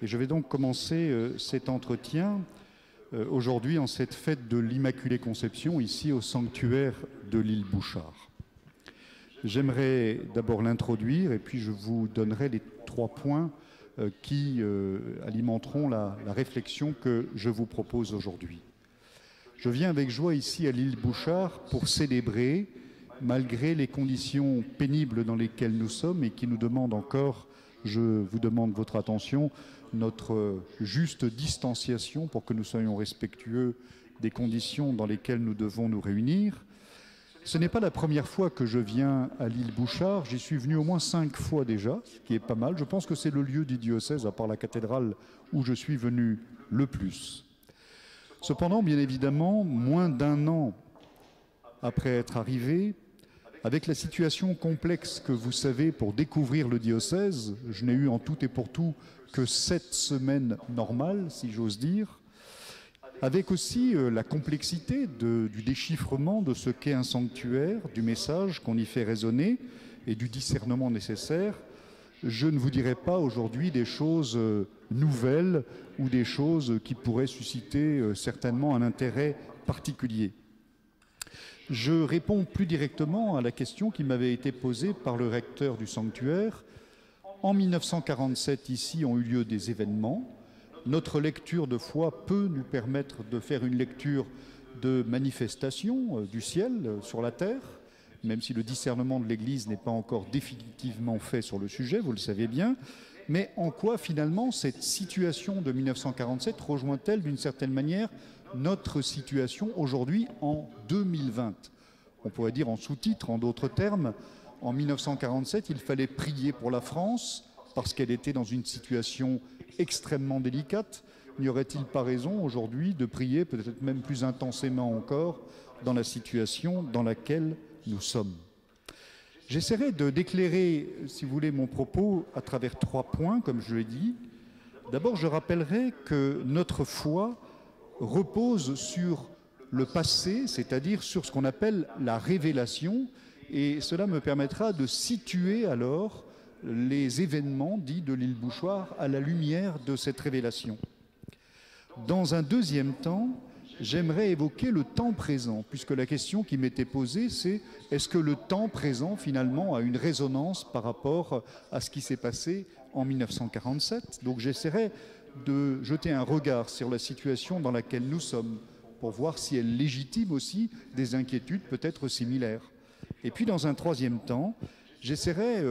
Et je vais donc commencer cet entretien aujourd'hui en cette fête de l'Immaculée Conception, ici au sanctuaire de l'île Bouchard. J'aimerais d'abord l'introduire et puis je vous donnerai les 3 points qui alimenteront la réflexion que je vous propose aujourd'hui. Je viens avec joie ici à l'île Bouchard pour célébrer, malgré les conditions pénibles dans lesquelles nous sommes et qui nous demandent encore, je vous demande votre attention, notre juste distanciation pour que nous soyons respectueux des conditions dans lesquelles nous devons nous réunir. Ce n'est pas la première fois que je viens à l'île Bouchard, j'y suis venu au moins 5 fois déjà, ce qui est pas mal. Je pense que c'est le lieu du diocèse, à part la cathédrale, où je suis venu le plus. Cependant, bien évidemment, moins d'1 an après être arrivé, avec la situation complexe que vous savez pour découvrir le diocèse, je n'ai eu en tout et pour tout que 7 semaines normales, si j'ose dire, avec aussi la complexité du déchiffrement de ce qu'est un sanctuaire, du message qu'on y fait résonner et du discernement nécessaire, je ne vous dirai pas aujourd'hui des choses nouvelles ou des choses qui pourraient susciter certainement un intérêt particulier. Je réponds plus directement à la question qui m'avait été posée par le recteur du sanctuaire. En 1947, ici, ont eu lieu des événements. Notre lecture de foi peut nous permettre de faire une lecture de manifestation du ciel sur la terre, même si le discernement de l'Église n'est pas encore définitivement fait sur le sujet, vous le savez bien. Mais en quoi, finalement, cette situation de 1947 rejoint-elle d'une certaine manière notre situation aujourd'hui en 2020? On pourrait dire en sous-titre, en d'autres termes, en 1947, il fallait prier pour la France parce qu'elle était dans une situation extrêmement délicate. N'y aurait-il pas raison aujourd'hui de prier peut-être même plus intensément encore dans la situation dans laquelle nous sommes? J'essaierai d'éclairer, si vous voulez, mon propos à travers 3 points, comme je l'ai dit. D'abord, je rappellerai que notre foi repose sur le passé, c'est-à-dire sur ce qu'on appelle la révélation, et cela me permettra de situer alors les événements dits de l'île Bouchard à la lumière de cette révélation. Dans un deuxième temps, j'aimerais évoquer le temps présent, puisque la question qui m'était posée, c'est est-ce que le temps présent, finalement, a une résonance par rapport à ce qui s'est passé en 1947 ? Donc j'essaierai de jeter un regard sur la situation dans laquelle nous sommes, pour voir si elle légitime aussi des inquiétudes peut-être similaires. Et puis dans un troisième temps, j'essaierai,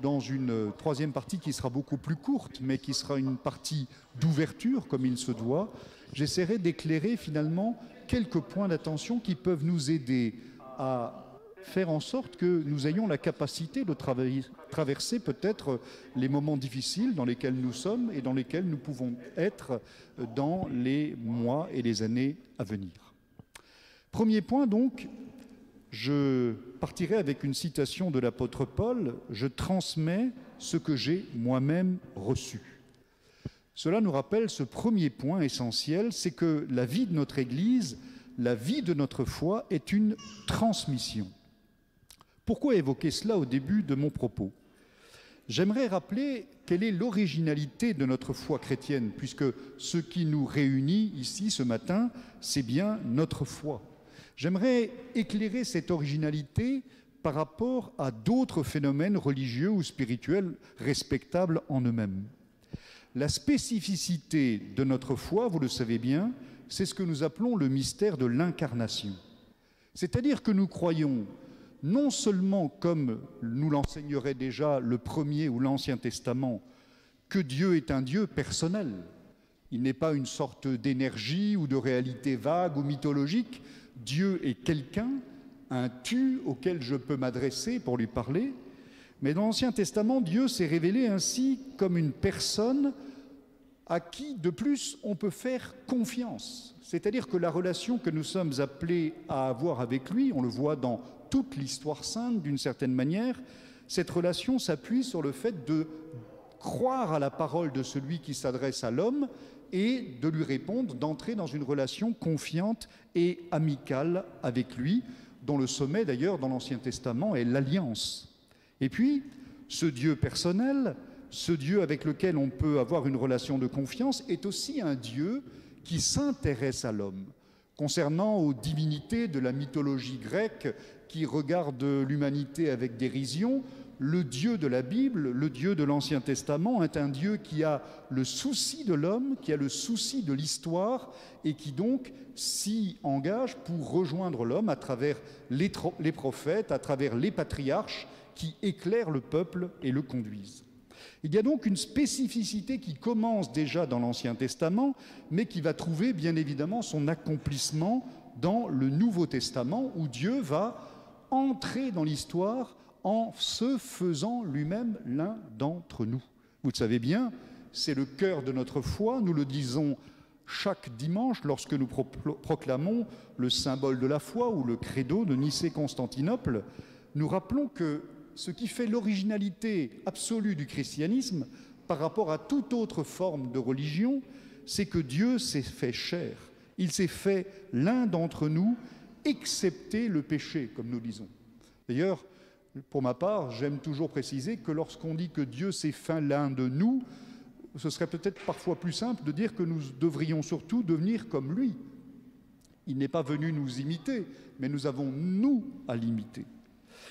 dans une troisième partie qui sera beaucoup plus courte, mais qui sera une partie d'ouverture, comme il se doit, j'essaierai d'éclairer finalement quelques points d'attention qui peuvent nous aider à faire en sorte que nous ayons la capacité de traverser peut-être les moments difficiles dans lesquels nous sommes et dans lesquels nous pouvons être dans les mois et les années à venir. Premier point donc, je partirai avec une citation de l'apôtre Paul, « Je transmets ce que j'ai moi-même reçu ». Cela nous rappelle ce premier point essentiel, c'est que la vie de notre Église, la vie de notre foi est une transmission. Pourquoi évoquer cela au début de mon propos? J'aimerais rappeler quelle est l'originalité de notre foi chrétienne, puisque ce qui nous réunit ici ce matin, c'est bien notre foi. J'aimerais éclairer cette originalité par rapport à d'autres phénomènes religieux ou spirituels respectables en eux-mêmes. La spécificité de notre foi, vous le savez bien, c'est ce que nous appelons le mystère de l'incarnation. C'est-à-dire que nous croyons non seulement, comme nous l'enseignerait déjà le Premier ou l'Ancien Testament, que Dieu est un Dieu personnel. Il n'est pas une sorte d'énergie ou de réalité vague ou mythologique. Dieu est quelqu'un, un tu auquel je peux m'adresser pour lui parler. Mais dans l'Ancien Testament, Dieu s'est révélé ainsi comme une personne à qui, de plus, on peut faire confiance. C'est-à-dire que la relation que nous sommes appelés à avoir avec lui, on le voit dans toute l'histoire sainte d'une certaine manière, cette relation s'appuie sur le fait de croire à la parole de celui qui s'adresse à l'homme et de lui répondre, d'entrer dans une relation confiante et amicale avec lui, dont le sommet d'ailleurs dans l'Ancien Testament est l'alliance. Et puis, ce Dieu personnel, ce Dieu avec lequel on peut avoir une relation de confiance, est aussi un Dieu qui s'intéresse à l'homme. Concernant aux divinités de la mythologie grecque qui regardent l'humanité avec dérision, le Dieu de la Bible, le Dieu de l'Ancien Testament, est un Dieu qui a le souci de l'homme, qui a le souci de l'histoire et qui donc s'y engage pour rejoindre l'homme à travers les prophètes, à travers les patriarches qui éclairent le peuple et le conduisent. Il y a donc une spécificité qui commence déjà dans l'Ancien Testament, mais qui va trouver bien évidemment son accomplissement dans le Nouveau Testament, où Dieu va entrer dans l'histoire en se faisant lui-même l'un d'entre nous. Vous le savez bien, c'est le cœur de notre foi, nous le disons chaque dimanche lorsque nous proclamons le symbole de la foi ou le credo de Nicée-Constantinople. Nous rappelons que ce qui fait l'originalité absolue du christianisme par rapport à toute autre forme de religion, c'est que Dieu s'est fait chair. Il s'est fait l'un d'entre nous, excepté le péché, comme nous disons. D'ailleurs, pour ma part, j'aime toujours préciser que lorsqu'on dit que Dieu s'est fait l'un de nous, ce serait peut-être parfois plus simple de dire que nous devrions surtout devenir comme lui. Il n'est pas venu nous imiter, mais nous avons, nous, à l'imiter.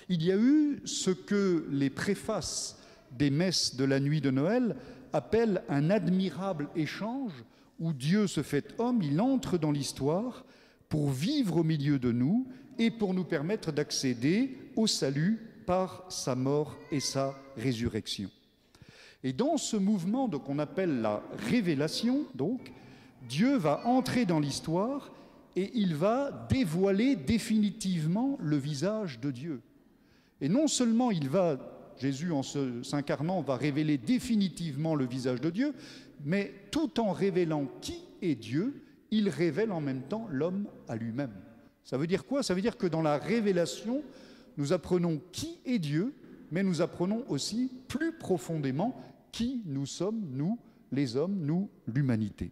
Il y a eu ce que les préfaces des messes de la nuit de Noël appellent un admirable échange où Dieu se fait homme, il entre dans l'histoire pour vivre au milieu de nous et pour nous permettre d'accéder au salut par sa mort et sa résurrection. Et dans ce mouvement qu'on appelle la révélation, donc, Dieu va entrer dans l'histoire et il va dévoiler définitivement le visage de Dieu. Et non seulement Jésus en s'incarnant va révéler définitivement le visage de Dieu, mais tout en révélant qui est Dieu, il révèle en même temps l'homme à lui-même. Ça veut dire quoi? Ça veut dire que dans la révélation, nous apprenons qui est Dieu, mais nous apprenons aussi plus profondément qui nous sommes, nous, les hommes, nous, l'humanité.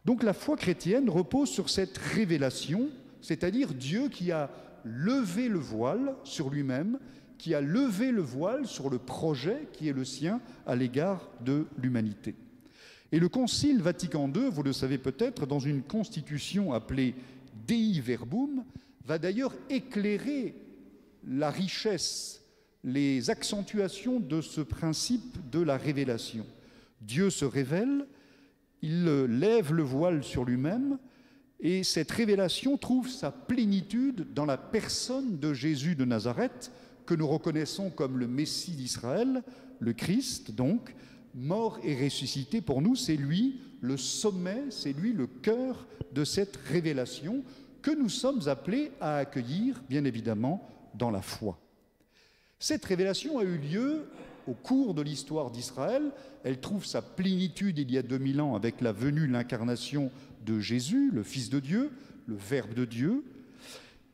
Donc la foi chrétienne repose sur cette révélation, c'est-à-dire Dieu qui a levé le voile sur lui-même, qui a levé le voile sur le projet qui est le sien à l'égard de l'humanité. Et le Concile Vatican II, vous le savez peut-être, dans une constitution appelée Dei Verbum, va d'ailleurs éclairer la richesse, les accentuations de ce principe de la révélation. Dieu se révèle, il lève le voile sur lui-même, et cette révélation trouve sa plénitude dans la personne de Jésus de Nazareth, que nous reconnaissons comme le Messie d'Israël, le Christ, donc, mort et ressuscité. Pour nous, c'est lui le sommet, c'est lui le cœur de cette révélation que nous sommes appelés à accueillir, bien évidemment, dans la foi. Cette révélation a eu lieu au cours de l'histoire d'Israël. Elle trouve sa plénitude il y a 2000 ans avec la venue, l'incarnation de Jésus, le Fils de Dieu, le Verbe de Dieu.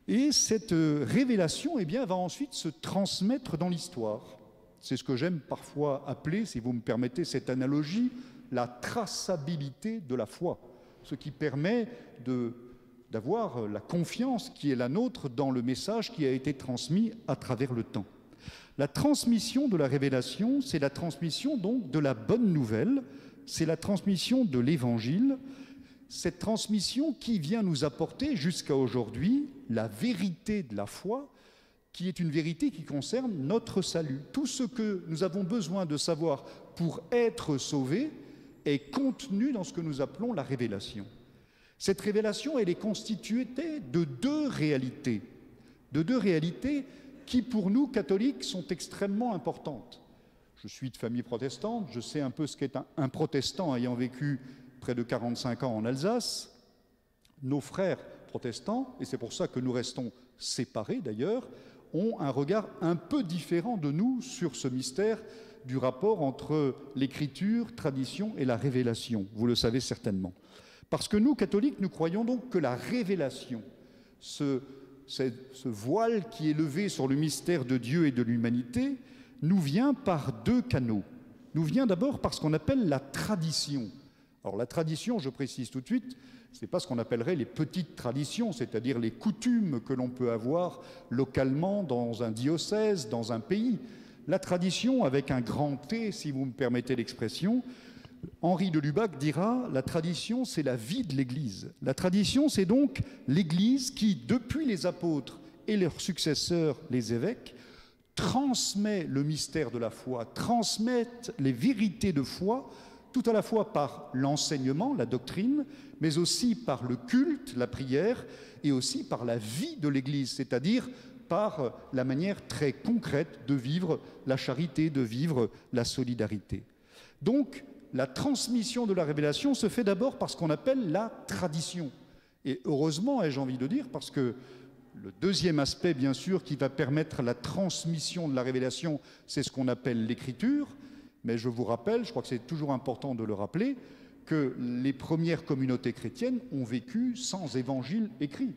Et cette révélation va ensuite se transmettre dans l'histoire. C'est ce que j'aime parfois appeler, si vous me permettez cette analogie, la traçabilité de la foi, ce qui permet d'avoir la confiance qui est la nôtre dans le message qui a été transmis à travers le temps. La transmission de la révélation, c'est la transmission donc de la bonne nouvelle, c'est la transmission de l'Évangile, cette transmission qui vient nous apporter jusqu'à aujourd'hui la vérité de la foi, qui est une vérité qui concerne notre salut. Tout ce que nous avons besoin de savoir pour être sauvés est contenu dans ce que nous appelons la révélation. Cette révélation, elle est constituée de deux réalités qui, pour nous, catholiques, sont extrêmement importantes. Je suis de famille protestante, je sais un peu ce qu'est un protestant ayant vécu près de 45 ans en Alsace. Nos frères protestants, et c'est pour ça que nous restons séparés d'ailleurs, ont un regard un peu différent de nous sur ce mystère du rapport entre l'écriture, tradition et la révélation. Vous le savez certainement. Parce que nous, catholiques, nous croyons donc que la révélation, ce voile qui est levé sur le mystère de Dieu et de l'humanité, nous vient par deux canaux. Nous vient d'abord par ce qu'on appelle la tradition. Alors la tradition, je précise tout de suite, ce n'est pas ce qu'on appellerait les petites traditions, c'est-à-dire les coutumes que l'on peut avoir localement dans un diocèse, dans un pays. La tradition, avec un grand T, si vous me permettez l'expression, Henri de Lubac dira « La tradition, c'est la vie de l'Église ». La tradition, c'est donc l'Église qui, depuis les apôtres et leurs successeurs, les évêques, transmet le mystère de la foi, transmet les vérités de foi, tout à la fois par l'enseignement, la doctrine, mais aussi par le culte, la prière, et aussi par la vie de l'Église, c'est-à-dire par la manière très concrète de vivre la charité, de vivre la solidarité. Donc, la transmission de la révélation se fait d'abord par ce qu'on appelle la tradition. Et heureusement, ai-je envie de dire, parce que le deuxième aspect, bien sûr, qui va permettre la transmission de la révélation, c'est ce qu'on appelle l'écriture. Mais je vous rappelle, je crois que c'est toujours important de le rappeler, que les premières communautés chrétiennes ont vécu sans évangile écrit.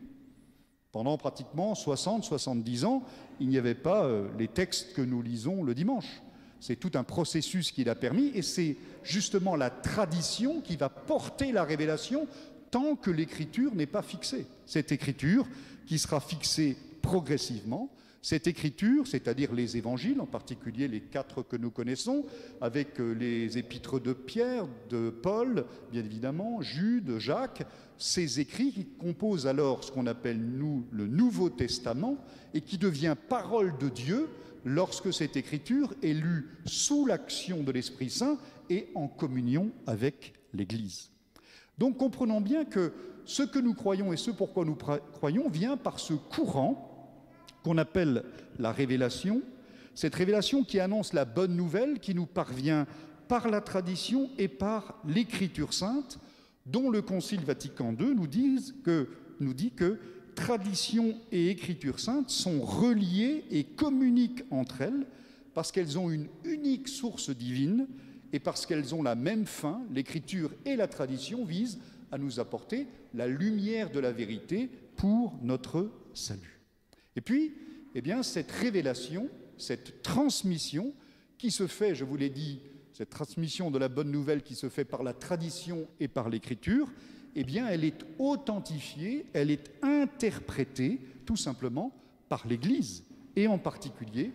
Pendant pratiquement 60-70 ans, il n'y avait pas les textes que nous lisons le dimanche. C'est tout un processus qui l'a permis, et c'est justement la tradition qui va porter la révélation tant que l'écriture n'est pas fixée. Cette écriture qui sera fixée progressivement, cette écriture, c'est-à-dire les évangiles, en particulier les 4 que nous connaissons, avec les épîtres de Pierre, de Paul, bien évidemment, Jude, Jacques, ces écrits qui composent alors ce qu'on appelle, nous, le Nouveau Testament, et qui devient parole de Dieu lorsque cette écriture est lue sous l'action de l'Esprit Saint et en communion avec l'Église. Donc comprenons bien que ce que nous croyons et ce pourquoi nous croyons vient par ce courant qu'on appelle la révélation, cette révélation qui annonce la bonne nouvelle qui nous parvient par la tradition et par l'Écriture sainte, dont le Concile Vatican II nous dit que tradition et Écriture sainte sont reliées et communiquent entre elles parce qu'elles ont une unique source divine et parce qu'elles ont la même fin. L'Écriture et la tradition visent à nous apporter la lumière de la vérité pour notre salut. Et puis, eh bien, cette révélation, cette transmission qui se fait, je vous l'ai dit, cette transmission de la bonne nouvelle qui se fait par la tradition et par l'Écriture, eh bien, elle est authentifiée, elle est interprétée tout simplement par l'Église, et en particulier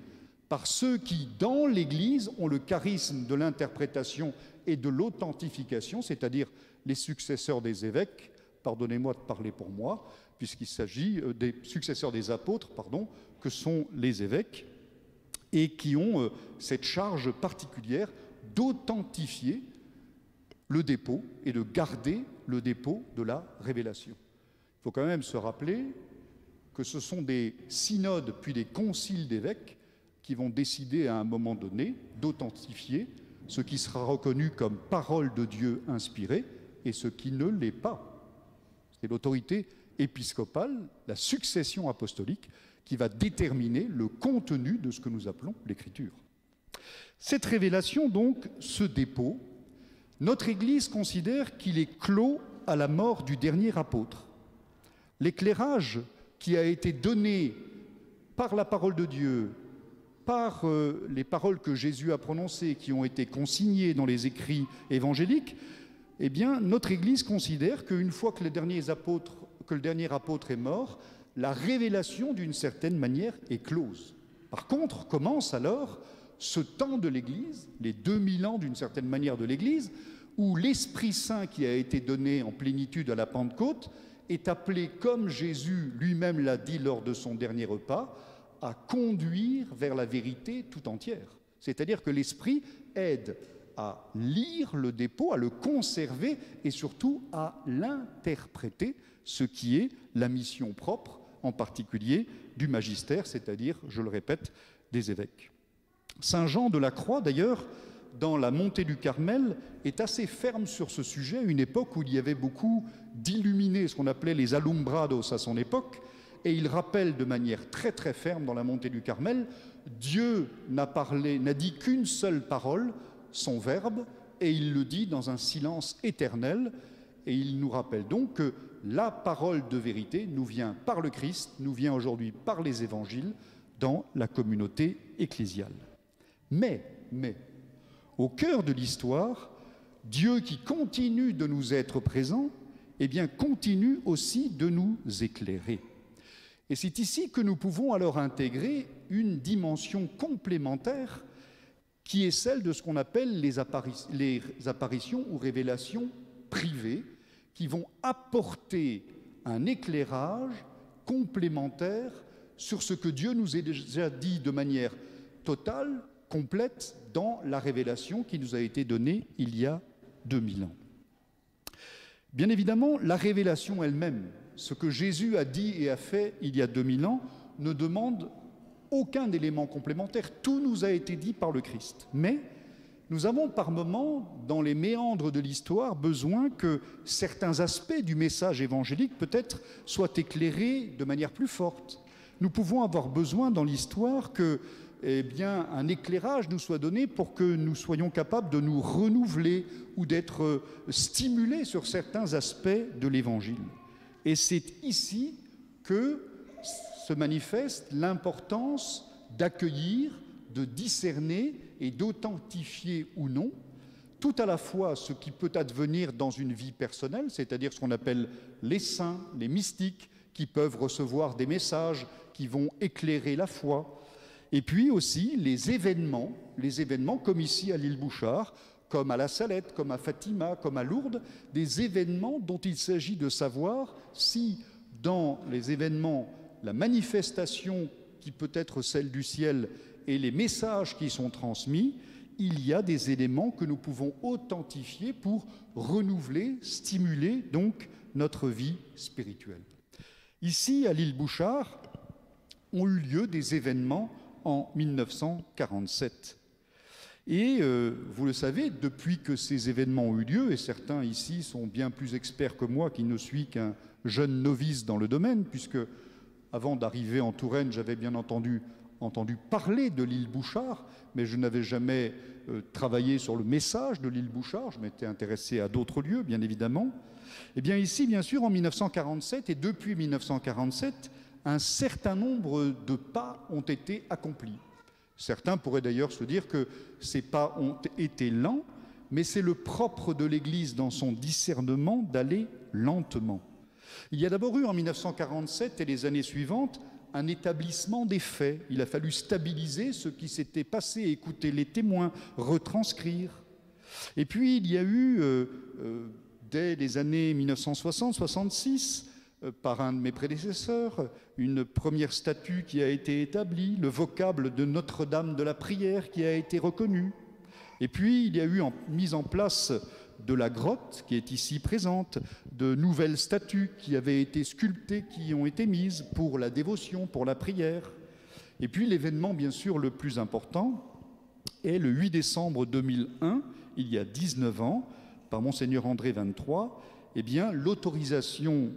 par ceux qui, dans l'Église, ont le charisme de l'interprétation et de l'authentification, c'est-à-dire les successeurs des évêques, pardonnez-moi de parler pour moi, puisqu'il s'agit des successeurs des apôtres, que sont les évêques, et qui ont cette charge particulière d'authentifier le dépôt et de garder le dépôt de la révélation. Il faut quand même se rappeler que ce sont des synodes puis des conciles d'évêques qui vont décider à un moment donné d'authentifier ce qui sera reconnu comme parole de Dieu inspirée et ce qui ne l'est pas. C'est l'autorité épiscopale, la succession apostolique, qui va déterminer le contenu de ce que nous appelons l'Écriture. Cette révélation, donc, ce dépôt, notre Église considère qu'il est clos à la mort du dernier apôtre. L'éclairage qui a été donné par la parole de Dieu, par les paroles que Jésus a prononcées, qui ont été consignées dans les écrits évangéliques, eh bien, notre Église considère qu'une fois que le dernier apôtre est mort, la révélation, d'une certaine manière, est close. Par contre, commence alors ce temps de l'Église, les 2000 ans d'une certaine manière de l'Église, où l'Esprit Saint qui a été donné en plénitude à la Pentecôte est appelé, comme Jésus lui-même l'a dit lors de son dernier repas, à conduire vers la vérité tout entière. C'est-à-dire que l'Esprit aide à lire le dépôt, à le conserver et surtout à l'interpréter, ce qui est la mission propre, en particulier du magistère, c'est-à-dire, je le répète, des évêques. Saint Jean de la Croix, d'ailleurs, dans la montée du Carmel, est assez ferme sur ce sujet, à une époque où il y avait beaucoup d'illuminés, ce qu'on appelait les alumbrados à son époque, et il rappelle de manière très très ferme dans la montée du Carmel, Dieu n'a dit qu'une seule parole, son Verbe, et il le dit dans un silence éternel, et il nous rappelle donc que la parole de vérité nous vient par le Christ, nous vient aujourd'hui par les évangiles dans la communauté ecclésiale. Mais, au cœur de l'histoire, Dieu qui continue de nous être présent, eh bien, continue aussi de nous éclairer. Et c'est ici que nous pouvons alors intégrer une dimension complémentaire qui est celle de ce qu'on appelle les apparitions ou révélations privées, qui vont apporter un éclairage complémentaire sur ce que Dieu nous a déjà dit de manière totale, complète, dans la révélation qui nous a été donnée il y a 2000 ans. Bien évidemment, la révélation elle-même, ce que Jésus a dit et a fait il y a 2000 ans, ne demande aucun élément complémentaire. Tout nous a été dit par le Christ. Mais nous avons par moments, dans les méandres de l'histoire, besoin que certains aspects du message évangélique peut-être soient éclairés de manière plus forte. Nous pouvons avoir besoin dans l'histoire que un éclairage nous soit donné pour que nous soyons capables de nous renouveler ou d'être stimulés sur certains aspects de l'Évangile. Et c'est ici que se manifeste l'importance d'accueillir, de discerner et d'authentifier ou non tout à la fois ce qui peut advenir dans une vie personnelle, c'est-à-dire ce qu'on appelle les saints, les mystiques, qui peuvent recevoir des messages qui vont éclairer la foi, et puis aussi les événements comme ici à l'île Bouchard, comme à la Salette, comme à Fatima, comme à Lourdes, des événements dont il s'agit de savoir si dans les événements, la manifestation qui peut être celle du ciel et les messages qui sont transmis, il y a des éléments que nous pouvons authentifier pour renouveler, stimuler donc notre vie spirituelle. Ici, à l'île Bouchard, ont eu lieu des événements en 1947. Et vous le savez, depuis que ces événements ont eu lieu, et certains ici sont bien plus experts que moi, qui ne suis qu'un jeune novice dans le domaine, puisque avant d'arriver en Touraine, j'avais bien entendu parler de l'île Bouchard, mais je n'avais jamais travaillé sur le message de l'île Bouchard. Je m'étais intéressé à d'autres lieux, bien évidemment. Et bien ici, bien sûr, en 1947, et depuis 1947, un certain nombre de pas ont été accomplis. Certains pourraient d'ailleurs se dire que ces pas ont été lents, mais c'est le propre de l'Église dans son discernement d'aller lentement. Il y a d'abord eu en 1947 et les années suivantes un établissement des faits. Il a fallu stabiliser ce qui s'était passé, écouter les témoins, retranscrire. Et puis il y a eu, dès les années 1960-66, par un de mes prédécesseurs, une première statue qui a été établie, le vocable de Notre-Dame de la Prière qui a été reconnu. Et puis il y a eu mise en place de la grotte qui est ici présente, de nouvelles statues qui avaient été sculptées, qui ont été mises pour la dévotion, pour la prière. Et puis l'événement bien sûr le plus important est le 8 décembre 2001, il y a 19 ans, par Monseigneur André 23, l'autorisation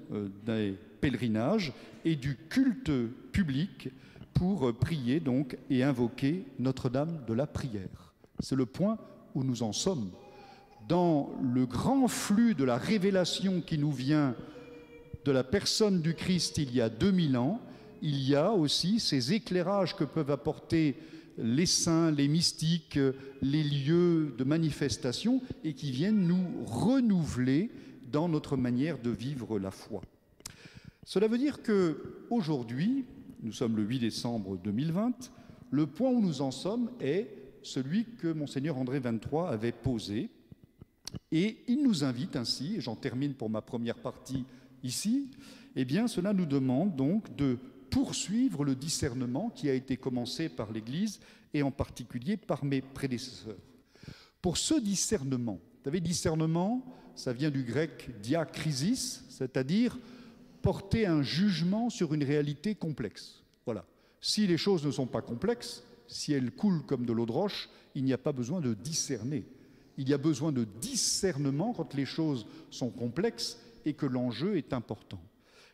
des pèlerinages et du culte public pour prier donc et invoquer Notre-Dame de la Prière. C'est le point où nous en sommes. Dans le grand flux de la révélation qui nous vient de la personne du Christ il y a 2000 ans, il y a aussi ces éclairages que peuvent apporter les saints, les mystiques, les lieux de manifestation et qui viennent nous renouveler dans notre manière de vivre la foi. Cela veut dire qu'aujourd'hui, nous sommes le 8 décembre 2020, le point où nous en sommes est celui que Monseigneur André 23 avait posé. Et il nous invite ainsi, et j'en termine pour ma première partie ici, cela nous demande donc de poursuivre le discernement qui a été commencé par l'Église et en particulier par mes prédécesseurs. Pour ce discernement, vous savez, discernement, ça vient du grec diakrisis, c'est-à-dire porter un jugement sur une réalité complexe. Voilà. Si les choses ne sont pas complexes, si elles coulent comme de l'eau de roche, il n'y a pas besoin de discerner. Il y a besoin de discernement quand les choses sont complexes et que l'enjeu est important.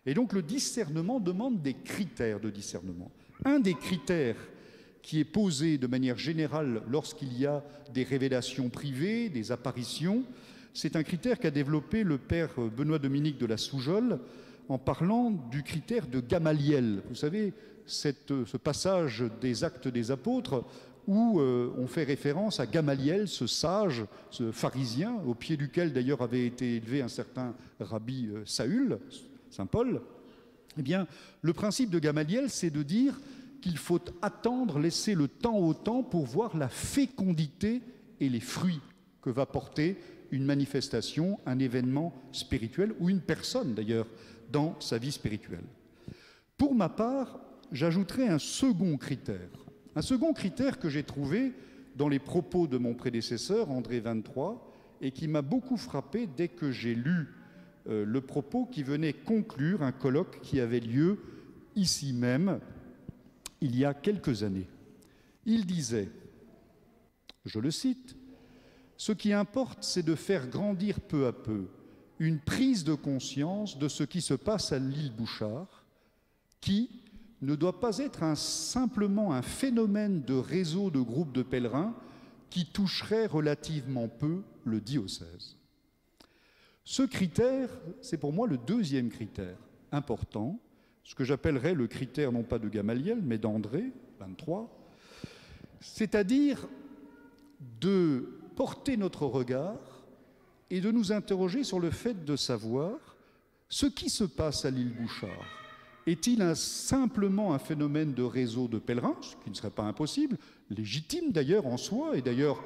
Et donc le discernement demande des critères de discernement. Un des critères qui est posé de manière générale lorsqu'il y a des révélations privées, des apparitions, c'est un critère qu'a développé le père Benoît-Dominique de la Soujolle en parlant du critère de Gamaliel. Vous savez, ce passage des Actes des Apôtres où on fait référence à Gamaliel, ce sage, ce pharisien, au pied duquel d'ailleurs avait été élevé un certain rabbi Saül, Saint Paul. Eh bien, le principe de Gamaliel, c'est de dire qu'il faut attendre, laisser le temps au temps pour voir la fécondité et les fruits que va porter une manifestation, un événement spirituel, ou une personne d'ailleurs, dans sa vie spirituelle. Pour ma part, j'ajouterai un second critère que j'ai trouvé dans les propos de mon prédécesseur, André 23, et qui m'a beaucoup frappé dès que j'ai lu le propos qui venait conclure un colloque qui avait lieu ici même, il y a quelques années. Il disait, je le cite, « Ce qui importe, c'est de faire grandir peu à peu une prise de conscience de ce qui se passe à l'île Bouchard, qui ne doit pas être simplement un phénomène de réseau de groupes de pèlerins qui toucherait relativement peu le diocèse. » Ce critère, c'est pour moi le deuxième critère important, ce que j'appellerais le critère non pas de Gamaliel, mais d'André, 23, c'est-à-dire de porter notre regard et de nous interroger sur le fait de savoir ce qui se passe à l'île Bouchard. Est-il simplement un phénomène de réseau de pèlerins, ce qui ne serait pas impossible, légitime d'ailleurs en soi et d'ailleurs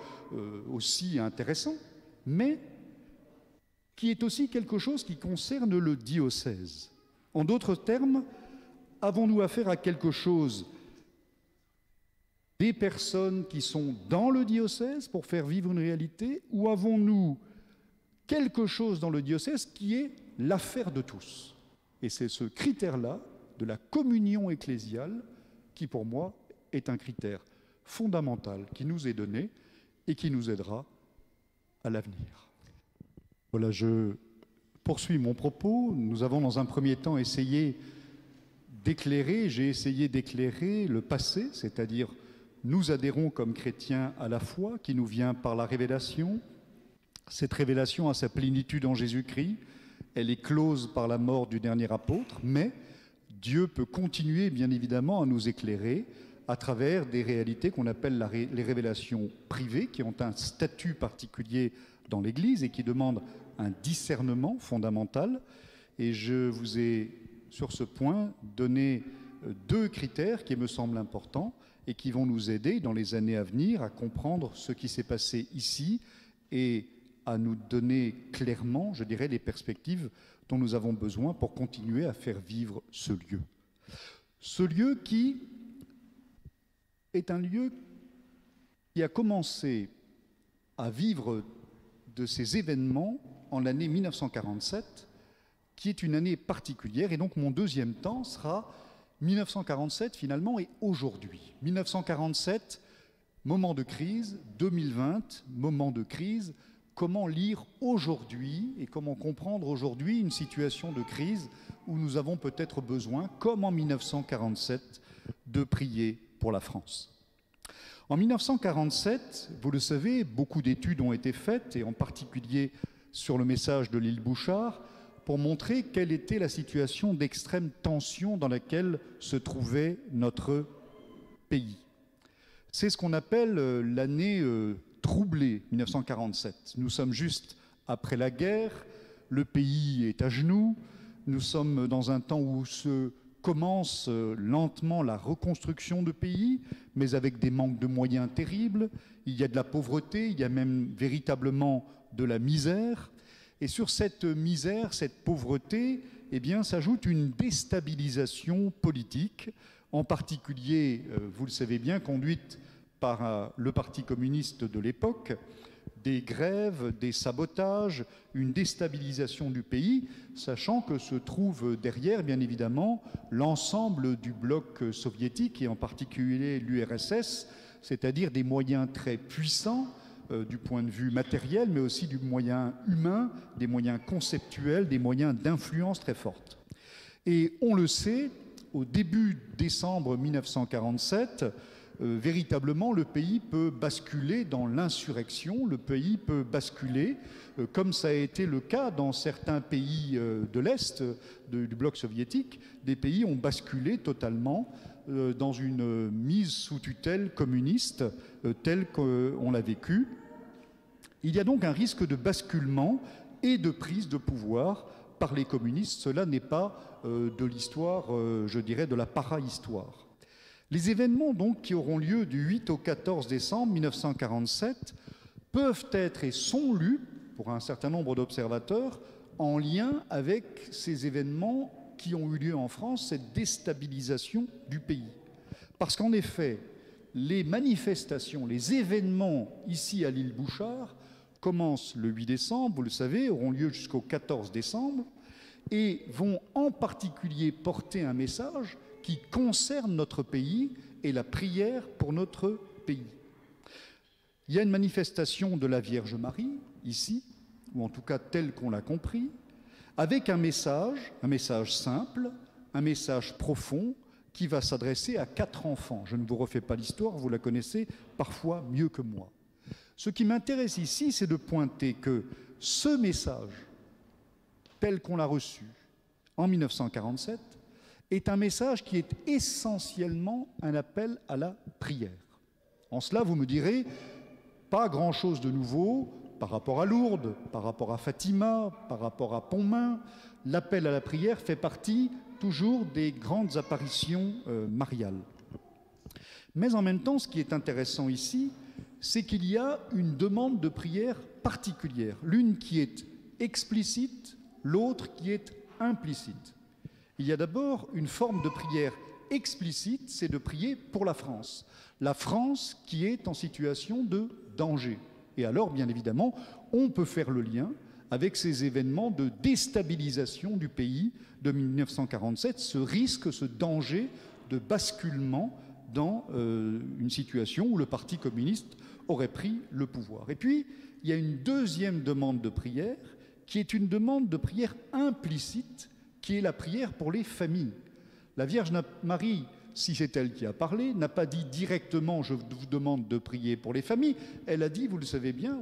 aussi intéressant, mais qui est aussi quelque chose qui concerne le diocèse. En d'autres termes, avons-nous affaire à quelque chose des personnes qui sont dans le diocèse pour faire vivre une réalité, ou avons-nous quelque chose dans le diocèse qui est l'affaire de tous? Et c'est ce critère-là, de la communion ecclésiale, qui pour moi est un critère fondamental qui nous est donné et qui nous aidera à l'avenir. Voilà, je poursuis mon propos. Nous avons dans un premier temps essayé d'éclairer, j'ai essayé d'éclairer le passé, c'est-à-dire nous adhérons comme chrétiens à la foi qui nous vient par la révélation. Cette révélation a sa plénitude en Jésus-Christ, elle est close par la mort du dernier apôtre, mais Dieu peut continuer bien évidemment à nous éclairer à travers des réalités qu'on appelle les révélations privées, qui ont un statut particulier dans l'Église et qui demandent un discernement fondamental. Et je vous ai, sur ce point, donné deux critères qui me semblent importants et qui vont nous aider dans les années à venir à comprendre ce qui s'est passé ici et à nous donner clairement, je dirais, les perspectives dont nous avons besoin pour continuer à faire vivre ce lieu. Ce lieu qui est un lieu qui a commencé à vivre de ces événements en l'année 1947, qui est une année particulière. Et donc mon deuxième temps sera 1947 finalement et aujourd'hui. 1947, moment de crise, 2020, moment de crise. Comment lire aujourd'hui et comment comprendre aujourd'hui une situation de crise où nous avons peut-être besoin, comme en 1947, de prier pour la France. En 1947, vous le savez, beaucoup d'études ont été faites, et en particulier sur le message de l'île Bouchard, pour montrer quelle était la situation d'extrême tension dans laquelle se trouvait notre pays. C'est ce qu'on appelle l'année troublée, 1947. Nous sommes juste après la guerre, le pays est à genoux, nous sommes dans un temps où se commence lentement la reconstruction du pays, mais avec des manques de moyens terribles. Il y a de la pauvreté, il y a même véritablement de la misère. Et sur cette misère, cette pauvreté, eh bien, s'ajoute une déstabilisation politique, en particulier, vous le savez bien, conduite par le Parti communiste de l'époque, des grèves, des sabotages, une déstabilisation du pays, sachant que se trouve derrière, bien évidemment, l'ensemble du bloc soviétique et en particulier l'URSS, c'est-à-dire des moyens très puissants du point de vue matériel, mais aussi du moyen humain, des moyens conceptuels, des moyens d'influence très fortes. Et on le sait, au début décembre 1947, véritablement, le pays peut basculer dans l'insurrection, le pays peut basculer, comme ça a été le cas dans certains pays de l'Est, du bloc soviétique, des pays ont basculé totalement dans une mise sous tutelle communiste telle qu'on l'a vécu. Il y a donc un risque de basculement et de prise de pouvoir par les communistes. Cela n'est pas de l'histoire, je dirais, de la para-histoire. Les événements donc qui auront lieu du 8 au 14 décembre 1947 peuvent être et sont lus, pour un certain nombre d'observateurs, en lien avec ces événements qui ont eu lieu en France, cette déstabilisation du pays. Parce qu'en effet, les manifestations, les événements ici à l'île Bouchard commencent le 8 décembre, vous le savez, auront lieu jusqu'au 14 décembre, et vont en particulier porter un message qui concerne notre pays et la prière pour notre pays. Il y a une manifestation de la Vierge Marie, ici, ou en tout cas tel qu'on l'a compris, avec un message simple, un message profond, qui va s'adresser à 4 enfants. Je ne vous refais pas l'histoire, vous la connaissez parfois mieux que moi. Ce qui m'intéresse ici, c'est de pointer que ce message, tel qu'on l'a reçu en 1947, est un message qui est essentiellement un appel à la prière. En cela, vous me direz, pas grand-chose de nouveau par rapport à Lourdes, par rapport à Fatima, par rapport à Pontmain. L'appel à la prière fait partie toujours des grandes apparitions mariales. Mais en même temps, ce qui est intéressant ici, c'est qu'il y a une demande de prière particulière, l'une qui est explicite, l'autre qui est implicite. Il y a d'abord une forme de prière explicite, c'est de prier pour la France qui est en situation de danger. Et alors, bien évidemment, on peut faire le lien avec ces événements de déstabilisation du pays de 1947, ce risque, ce danger de basculement dans une situation où le Parti communiste aurait pris le pouvoir. Et puis, il y a une deuxième demande de prière, qui est une demande de prière implicite, qui est la prière pour les familles. La Vierge Marie, si c'est elle qui a parlé, n'a pas dit directement « je vous demande de prier pour les familles ». Elle a dit, vous le savez bien,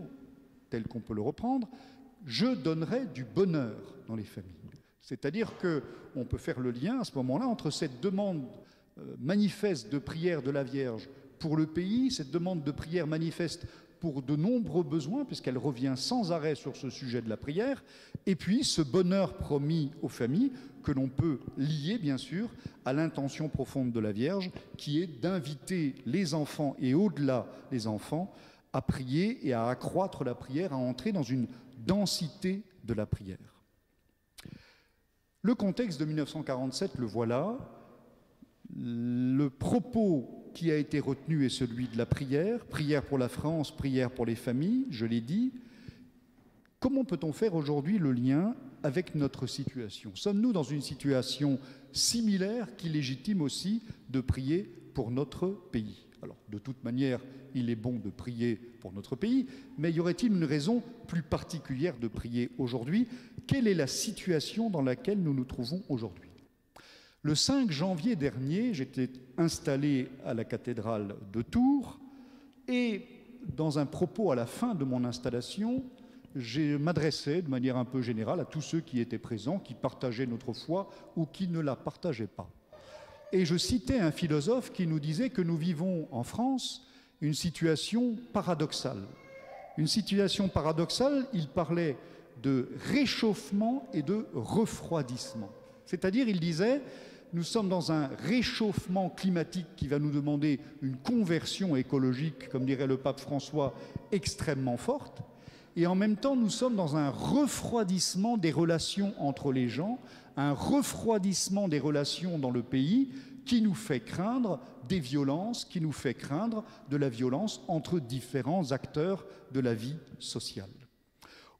tel qu'on peut le reprendre, « je donnerai du bonheur dans les familles ». C'est-à-dire qu'on peut faire le lien à ce moment-là entre cette demande manifeste de prière de la Vierge pour le pays, cette demande de prière manifeste pour de nombreux besoins, puisqu'elle revient sans arrêt sur ce sujet de la prière, et puis ce bonheur promis aux familles que l'on peut lier, bien sûr, à l'intention profonde de la Vierge, qui est d'inviter les enfants, et au-delà des enfants, à prier et à accroître la prière, à entrer dans une densité de la prière. Le contexte de 1947, le voilà. Le propos qui a été retenu est celui de la prière, prière pour la France, prière pour les familles, je l'ai dit. Comment peut-on faire aujourd'hui le lien avec notre situation? Sommes-nous dans une situation similaire qui légitime aussi de prier pour notre pays? Alors, de toute manière, il est bon de prier pour notre pays, mais y aurait-il une raison plus particulière de prier aujourd'hui? Quelle est la situation dans laquelle nous nous trouvons aujourd'hui? Le 5 janvier dernier, j'étais installé à la cathédrale de Tours et dans un propos à la fin de mon installation, je m'adressais de manière un peu générale à tous ceux qui étaient présents, qui partageaient notre foi ou qui ne la partageaient pas. Et je citais un philosophe qui nous disait que nous vivons en France une situation paradoxale. Une situation paradoxale, il parlait de réchauffement et de refroidissement. C'est-à-dire, il disait, nous sommes dans un réchauffement climatique qui va nous demander une conversion écologique, comme dirait le pape François, extrêmement forte. Et en même temps, nous sommes dans un refroidissement des relations entre les gens, un refroidissement des relations dans le pays qui nous fait craindre des violences, qui nous fait craindre de la violence entre différents acteurs de la vie sociale.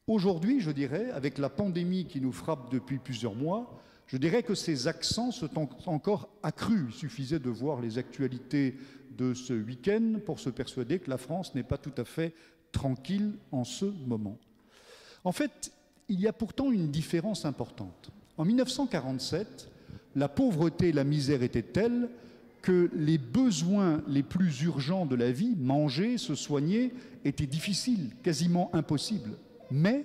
Aujourd'hui, je dirais, avec la pandémie qui nous frappe depuis plusieurs mois, je dirais que ces accents se sont encore accrus. Il suffisait de voir les actualités de ce week-end pour se persuader que la France n'est pas tout à fait tranquille en ce moment. En fait, il y a pourtant une différence importante. En 1947, la pauvreté et la misère étaient telles que les besoins les plus urgents de la vie, manger, se soigner, étaient difficiles, quasiment impossibles. Mais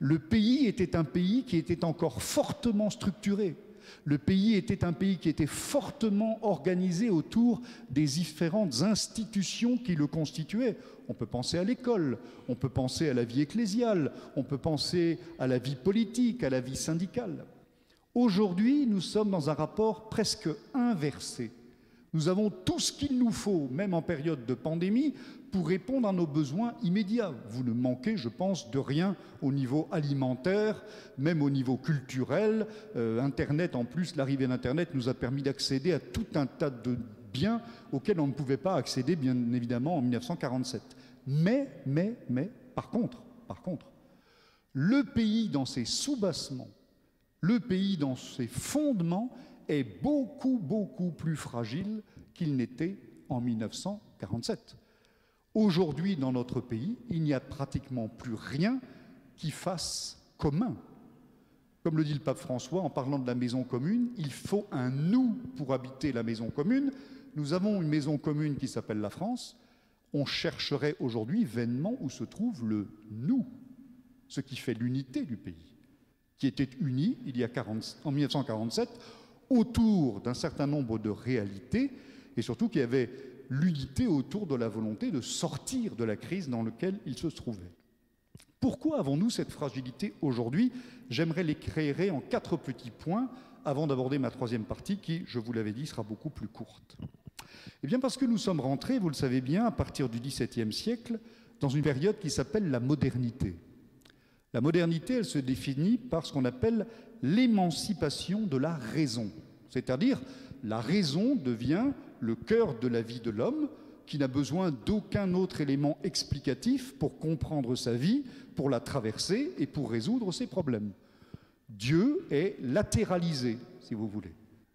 le pays était un pays qui était encore fortement structuré, Le pays était un pays qui était fortement organisé autour des différentes institutions qui le constituaient. On peut penser à l'école, on peut penser à la vie ecclésiale, on peut penser à la vie politique, à la vie syndicale. Aujourd'hui, nous sommes dans un rapport presque inversé. Nous avons tout ce qu'il nous faut, même en période de pandémie, pour répondre à nos besoins immédiats. Vous ne manquez, je pense, de rien au niveau alimentaire, même au niveau culturel. Internet, en plus, l'arrivée d'Internet nous a permis d'accéder à tout un tas de biens auxquels on ne pouvait pas accéder, bien évidemment, en 1947. Mais, par contre, le pays dans ses soubassements, le pays dans ses fondements est beaucoup plus fragile qu'il n'était en 1947. Aujourd'hui, dans notre pays, il n'y a pratiquement plus rien qui fasse commun. Comme le dit le pape François en parlant de la maison commune, il faut un nous pour habiter la maison commune. Nous avons une maison commune qui s'appelle la France. On chercherait aujourd'hui vainement où se trouve le nous, ce qui fait l'unité du pays, qui était uni en 1947 autour d'un certain nombre de réalités et surtout qui avait l'unité autour de la volonté de sortir de la crise dans laquelle il se trouvait. Pourquoi avons-nous cette fragilité aujourd'hui? J'aimerais l'éclairer en 4 petits points avant d'aborder ma 3e partie qui, je vous l'avais dit, sera beaucoup plus courte. Eh bien parce que nous sommes rentrés, vous le savez bien, à partir du XVIIe siècle, dans une période qui s'appelle la modernité. La modernité, elle se définit par ce qu'on appelle l'émancipation de la raison. C'est-à-dire, la raison devient le cœur de la vie de l'homme, qui n'a besoin d'aucun autre élément explicatif pour comprendre sa vie, pour la traverser et pour résoudre ses problèmes. Dieu est latéralisé, si vous voulez.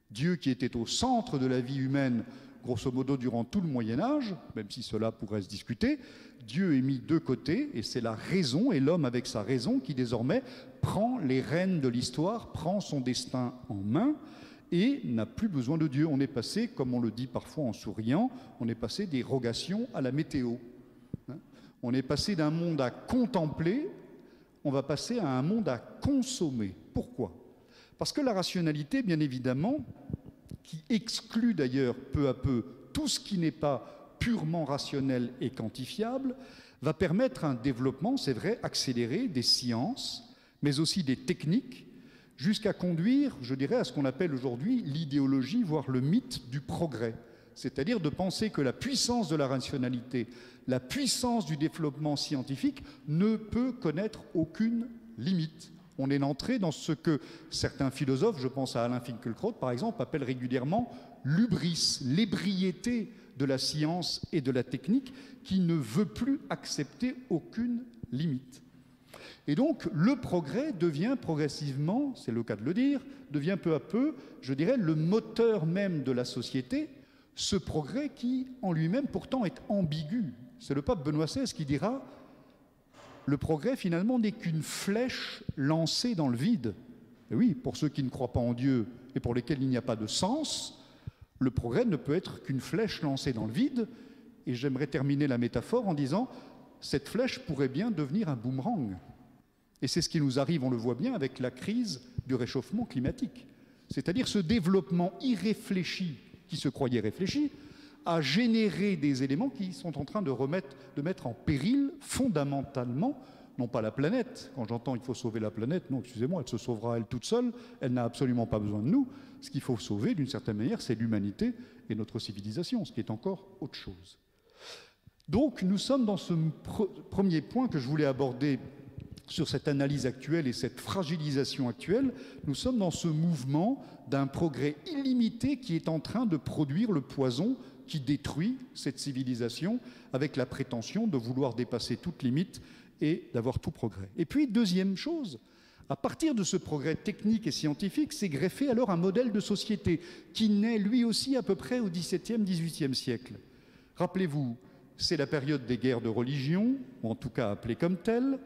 Dieu qui était au centre de la vie humaine, grosso modo durant tout le Moyen-Âge, même si cela pourrait se discuter, Dieu est mis de côté et c'est la raison et l'homme avec sa raison qui désormais prend les rênes de l'histoire, prend son destin en main et n'a plus besoin de Dieu. On est passé, comme on le dit parfois en souriant, on est passé des rogations à la météo. On est passé d'un monde à contempler, on va passer à un monde à consommer. Pourquoi? Parce que la rationalité, bien évidemment, qui exclut d'ailleurs peu à peu tout ce qui n'est pas purement rationnel et quantifiable, va permettre un développement, c'est vrai, accéléré des sciences, mais aussi des techniques, jusqu'à conduire, je dirais, à ce qu'on appelle aujourd'hui l'idéologie, voire le mythe du progrès. C'est-à-dire de penser que la puissance de la rationalité, la puissance du développement scientifique ne peut connaître aucune limite. On est entré dans ce que certains philosophes, je pense à Alain Finkielkraut par exemple, appellent régulièrement l'hubris, l'ébriété de la science et de la technique qui ne veut plus accepter aucune limite. Et donc le progrès devient progressivement, c'est le cas de le dire, devient peu à peu, je dirais, le moteur même de la société, ce progrès qui en lui-même pourtant est ambigu. C'est le pape Benoît XVI qui dira « Le progrès finalement n'est qu'une flèche lancée dans le vide ». Et oui, pour ceux qui ne croient pas en Dieu et pour lesquels il n'y a pas de sens, le progrès ne peut être qu'une flèche lancée dans le vide. Et j'aimerais terminer la métaphore en disant « Cette flèche pourrait bien devenir un boomerang ». Et c'est ce qui nous arrive, on le voit bien, avec la crise du réchauffement climatique. C'est-à-dire ce développement irréfléchi, qui se croyait réfléchi, a généré des éléments qui sont en train de mettre en péril fondamentalement, non pas la planète, quand j'entends il faut sauver la planète, non, excusez-moi, elle se sauvera elle toute seule, elle n'a absolument pas besoin de nous. Ce qu'il faut sauver, d'une certaine manière, c'est l'humanité et notre civilisation, ce qui est encore autre chose. Donc nous sommes dans ce premier point que je voulais aborder sur cette analyse actuelle et cette fragilisation actuelle, nous sommes dans ce mouvement d'un progrès illimité qui est en train de produire le poison qui détruit cette civilisation avec la prétention de vouloir dépasser toute limite et d'avoir tout progrès. Et puis, deuxième chose, à partir de ce progrès technique et scientifique, s'est greffé alors un modèle de société qui naît lui aussi à peu près au XVIIe, XVIIIe siècle. Rappelez-vous, c'est la période des guerres de religion, ou en tout cas appelée comme telle.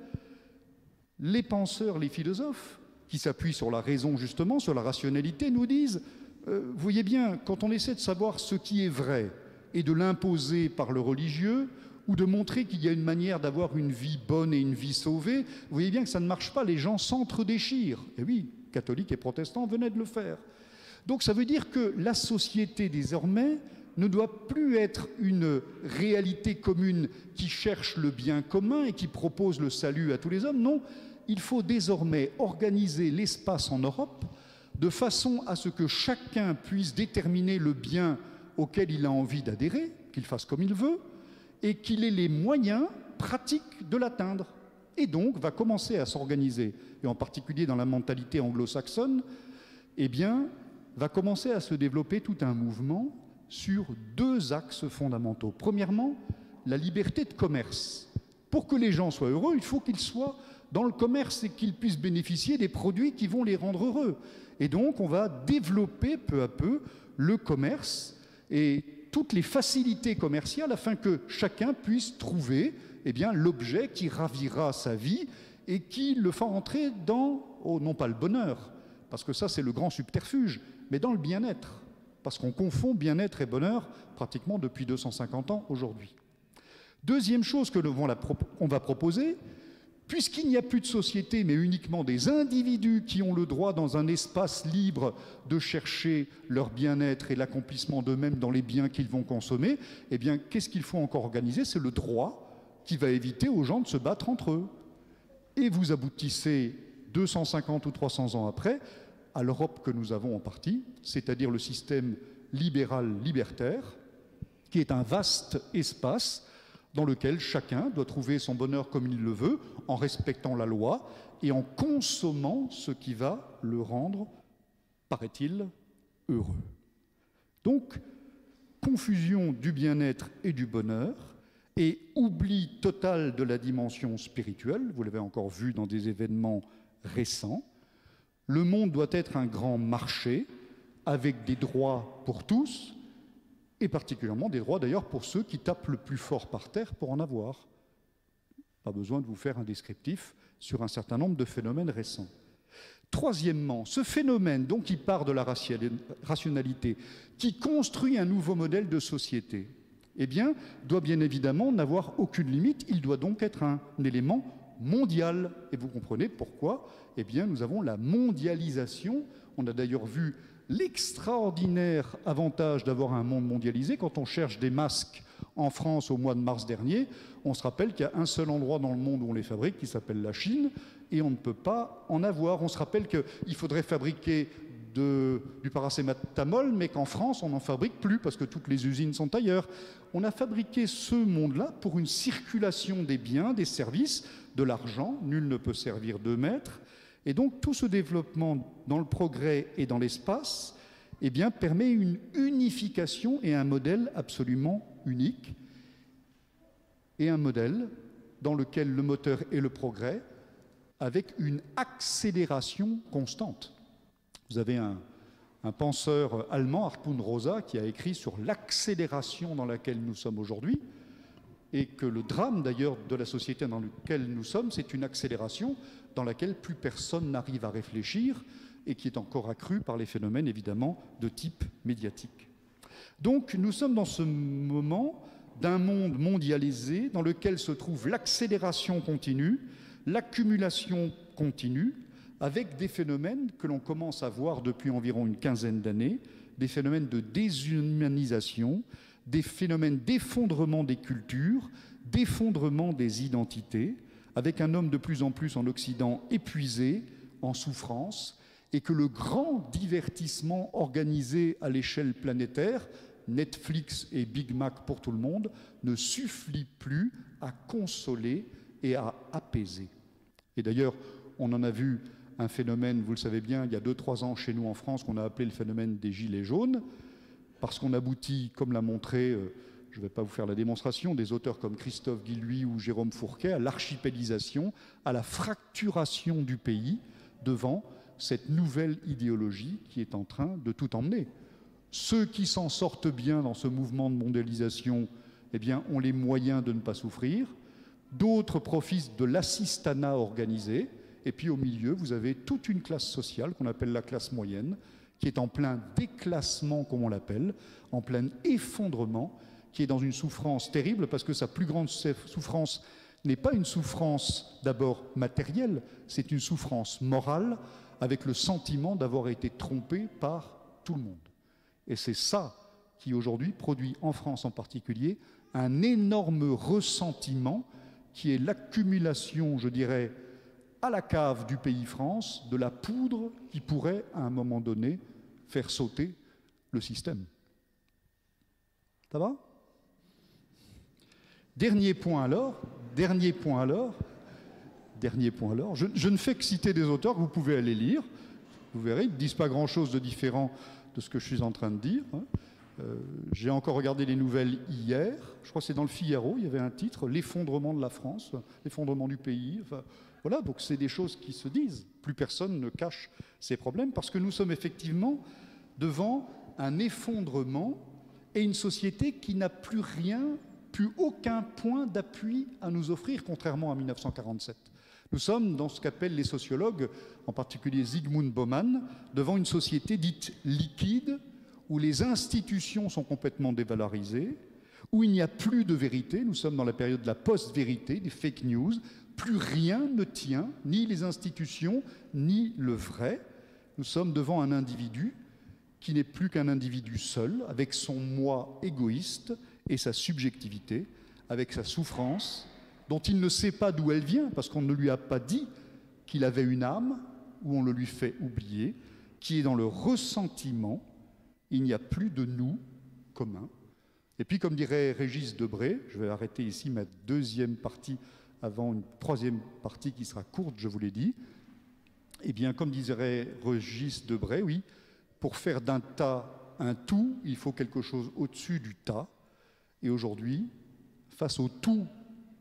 Les penseurs, les philosophes, qui s'appuient sur la raison justement, sur la rationalité, nous disent vous voyez bien, quand on essaie de savoir ce qui est vrai et de l'imposer par le religieux, ou de montrer qu'il y a une manière d'avoir une vie bonne et une vie sauvée, vous voyez bien que ça ne marche pas, les gens s'entre-déchirent. Et oui, catholiques et protestants venaient de le faire. Donc ça veut dire que la société désormais ne doit plus être une réalité commune qui cherche le bien commun et qui propose le salut à tous les hommes. Non, il faut désormais organiser l'espace en Europe de façon à ce que chacun puisse déterminer le bien auquel il a envie d'adhérer, qu'il fasse comme il veut, et qu'il ait les moyens pratiques de l'atteindre. Et donc va commencer à s'organiser, et en particulier dans la mentalité anglo-saxonne, eh bien, va commencer à se développer tout un mouvement sur deux axes fondamentaux. Premièrement, la liberté de commerce. Pour que les gens soient heureux, il faut qu'ils soient dans le commerce et qu'ils puissent bénéficier des produits qui vont les rendre heureux. Et donc, on va développer peu à peu le commerce et toutes les facilités commerciales afin que chacun puisse trouver l'objet qui ravira sa vie et qui le fera entrer dans, non pas le bonheur, parce que ça c'est le grand subterfuge, mais dans le bien-être. Parce qu'on confond bien-être et bonheur pratiquement depuis 250 ans aujourd'hui. Deuxième chose que on va proposer, puisqu'il n'y a plus de société, mais uniquement des individus qui ont le droit, dans un espace libre, de chercher leur bien-être et l'accomplissement d'eux-mêmes dans les biens qu'ils vont consommer, eh bien, qu'est-ce qu'il faut encore organiser? C'est le droit qui va éviter aux gens de se battre entre eux. Et vous aboutissez 250 ou 300 ans après à l'Europe que nous avons en partie, c'est-à-dire le système libéral-libertaire, qui est un vaste espace dans lequel chacun doit trouver son bonheur comme il le veut, en respectant la loi et en consommant ce qui va le rendre, paraît-il, heureux. Donc, confusion du bien-être et du bonheur, et oubli total de la dimension spirituelle, vous l'avez encore vu dans des événements récents. Le monde doit être un grand marché, avec des droits pour tous, et particulièrement des droits d'ailleurs pour ceux qui tapent le plus fort par terre pour en avoir. Pas besoin de vous faire un descriptif sur un certain nombre de phénomènes récents. Troisièmement, ce phénomène donc qui part de la rationalité, qui construit un nouveau modèle de société, eh bien, doit bien évidemment n'avoir aucune limite, il doit donc être un élément mondial. Et vous comprenez pourquoi? Eh bien, nous avons la mondialisation. On a d'ailleurs vu l'extraordinaire avantage d'avoir un monde mondialisé. Quand on cherche des masques en France au mois de mars dernier, on se rappelle qu'il y a un seul endroit dans le monde où on les fabrique, qui s'appelle la Chine, et on ne peut pas en avoir. On se rappelle qu'il faudrait fabriquer du paracétamol, mais qu'en France, on n'en fabrique plus parce que toutes les usines sont ailleurs. On a fabriqué ce monde-là pour une circulation des biens, des services, de l'argent. Nul ne peut servir deux maîtres. Et donc, tout ce développement dans le progrès et dans l'espace, eh bien, permet une unification et un modèle absolument unique. Et un modèle dans lequel le moteur est le progrès, avec une accélération constante. Vous avez un penseur allemand, Hartmut Rosa, qui a écrit sur l'accélération dans laquelle nous sommes aujourd'hui, et que le drame d'ailleurs de la société dans laquelle nous sommes, c'est une accélération dans laquelle plus personne n'arrive à réfléchir et qui est encore accrue par les phénomènes évidemment de type médiatique. Donc nous sommes dans ce moment d'un monde mondialisé dans lequel se trouve l'accélération continue, l'accumulation continue, avec des phénomènes que l'on commence à voir depuis environ une quinzaine d'années, des phénomènes de déshumanisation, des phénomènes d'effondrement des cultures, d'effondrement des identités, avec un homme de plus en plus en Occident épuisé, en souffrance, et que le grand divertissement organisé à l'échelle planétaire, Netflix et Big Mac pour tout le monde, ne suffit plus à consoler et à apaiser. Et d'ailleurs, on en a vu un phénomène, vous le savez bien, il y a 2-3 ans chez nous en France, qu'on a appelé le phénomène des gilets jaunes, parce qu'on aboutit, comme l'a montré, je ne vais pas vous faire la démonstration, des auteurs comme Christophe Guilluy ou Jérôme Fourquet, à l'archipélisation, à la fracturation du pays devant cette nouvelle idéologie qui est en train de tout emmener. Ceux qui s'en sortent bien dans ce mouvement de mondialisation, eh bien, ont les moyens de ne pas souffrir. D'autres profitent de l'assistanat organisé. Et puis au milieu, vous avez toute une classe sociale qu'on appelle la classe moyenne, qui est en plein déclassement, comme on l'appelle, en plein effondrement, qui est dans une souffrance terrible, parce que sa plus grande souffrance n'est pas une souffrance d'abord matérielle, c'est une souffrance morale, avec le sentiment d'avoir été trompé par tout le monde. Et c'est ça qui aujourd'hui produit en France en particulier un énorme ressentiment qui est l'accumulation, je dirais, à la cave du pays France, de la poudre qui pourrait, à un moment donné, faire sauter le système. Ça va ? Dernier point alors, je ne fais que citer des auteurs que vous pouvez aller lire. Vous verrez, ils ne disent pas grand-chose de différent de ce que je suis en train de dire. J'ai encore regardé les nouvelles hier, je crois que c'est dans le Figaro, il y avait un titre, l'effondrement de la France, l'effondrement du pays. Enfin, voilà, donc c'est des choses qui se disent. Plus personne ne cache ces problèmes parce que nous sommes effectivement devant un effondrement et une société qui n'a plus rien, plus aucun point d'appui à nous offrir, contrairement à 1947. Nous sommes dans ce qu'appellent les sociologues, en particulier Zygmunt Bauman, devant une société dite liquide, où les institutions sont complètement dévalorisées, où il n'y a plus de vérité. Nous sommes dans la période de la post-vérité, des fake news. Plus rien ne tient, ni les institutions, ni le vrai. Nous sommes devant un individu qui n'est plus qu'un individu seul, avec son moi égoïste et sa subjectivité, avec sa souffrance, dont il ne sait pas d'où elle vient, parce qu'on ne lui a pas dit qu'il avait une âme, ou on le lui fait oublier, qui est dans le ressentiment. Il n'y a plus de nous commun. Et puis, comme dirait Régis Debray, je vais arrêter ici ma deuxième partie avant une troisième partie qui sera courte, je vous l'ai dit. Eh bien, comme dirait Régis Debray, oui, pour faire d'un tas un tout, il faut quelque chose au-dessus du tas. Et aujourd'hui, face au tout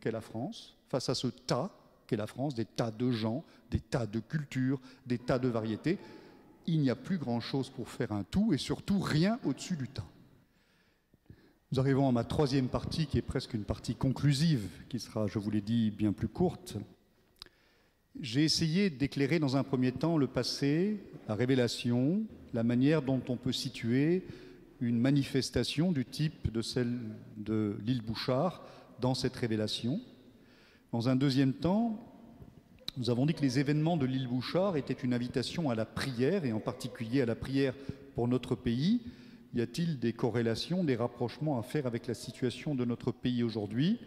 qu'est la France, face à ce tas qu'est la France, des tas de gens, des tas de cultures, des tas de variétés, il n'y a plus grand-chose pour faire un tout et surtout rien au-dessus du tas. Nous arrivons à ma troisième partie qui est presque une partie conclusive, qui sera, je vous l'ai dit, bien plus courte. J'ai essayé d'éclairer dans un premier temps le passé, la révélation, la manière dont on peut situer une manifestation du type de celle de l'île Bouchard dans cette révélation. Dans un deuxième temps, nous avons dit que les événements de l'île Bouchard étaient une invitation à la prière, et en particulier à la prière pour notre pays. Y a-t-il des corrélations, des rapprochements à faire avec la situation de notre pays aujourd'hui ?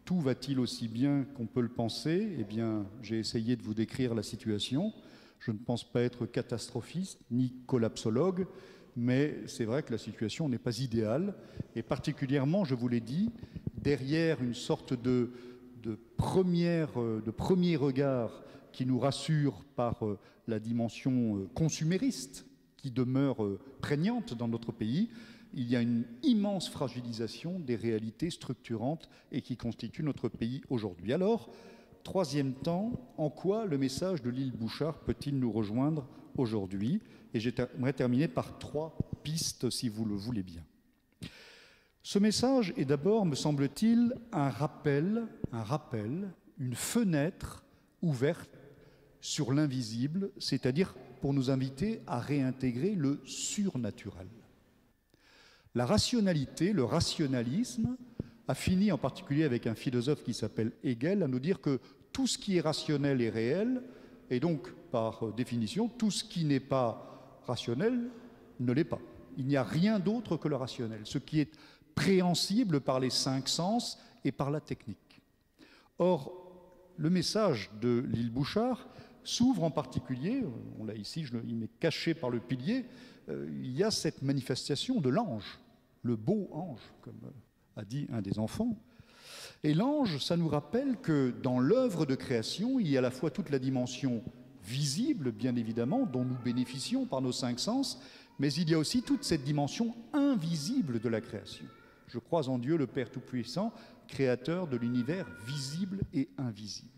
Tout va-t-il aussi bien qu'on peut le penser ? Eh bien, j'ai essayé de vous décrire la situation. Je ne pense pas être catastrophiste ni collapsologue, mais c'est vrai que la situation n'est pas idéale. Et particulièrement, je vous l'ai dit, derrière une sorte de premier regard qui nous rassure par la dimension consumériste qui demeure prégnante dans notre pays, il y a une immense fragilisation des réalités structurantes et qui constituent notre pays aujourd'hui. Alors, troisième temps, en quoi le message de l'île Bouchard peut-il nous rejoindre aujourd'hui ? Et j'aimerais terminer par 3 pistes, si vous le voulez bien. Ce message est d'abord, me semble-t-il, un rappel, une fenêtre ouverte sur l'invisible, c'est-à-dire pour nous inviter à réintégrer le surnaturel. La rationalité, le rationalisme, a fini, en particulier avec un philosophe qui s'appelle Hegel, à nous dire que tout ce qui est rationnel est réel, et donc, par définition, tout ce qui n'est pas rationnel ne l'est pas. Il n'y a rien d'autre que le rationnel, ce qui est préhensible par les 5 sens et par la technique. Or, le message de l'île Bouchard s'ouvre en particulier, on l'a ici, il m'est caché par le pilier, il y a cette manifestation de l'ange, le beau ange, comme a dit un des enfants. Et l'ange, ça nous rappelle que dans l'œuvre de création, il y a à la fois toute la dimension visible, bien évidemment, dont nous bénéficions par nos 5 sens, mais il y a aussi toute cette dimension invisible de la création. Je crois en Dieu, le Père Tout-Puissant, créateur de l'univers visible et invisible.